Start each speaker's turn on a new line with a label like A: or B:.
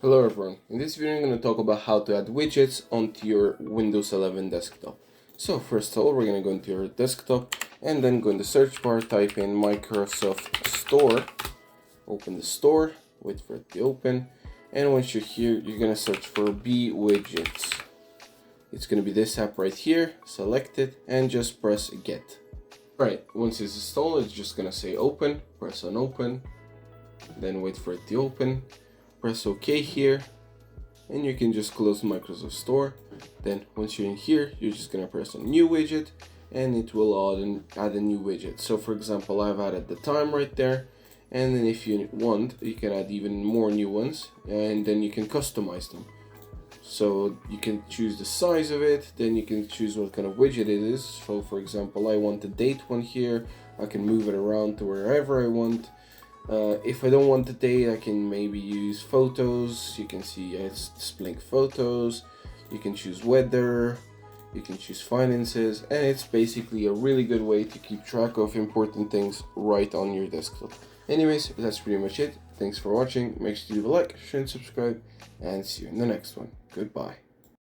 A: Hello everyone, in this video I'm going to talk about how to add widgets onto your Windows 11 desktop. So first of all, we're going to go into your desktop and then go in the search bar, type in Microsoft Store, open the store, wait for it to open, and once you're here, you're going to search for Widgets. It's going to be this app right here, select it and just press get. Right, once it's installed, it's just going to say open, press on open, then wait for it to open. Press OK here, and you can just close Microsoft Store. Then once you're in here, you're just gonna press on new widget, and it will add a new widget. So for example, I've added the time right there, and then if you want, you can add even more new ones, and then you can customize them. So you can choose the size of it, then you can choose what kind of widget it is. So for example, I want the date one here, I can move it around to wherever I want. If I don't want the date, I can maybe use photos. You can see it's displaying photos. You can choose weather. You can choose finances. And it's basically a really good way to keep track of important things right on your desktop. Anyways, that's pretty much it. Thanks for watching. Make sure to leave a like, share, and subscribe. And see you in the next one. Goodbye.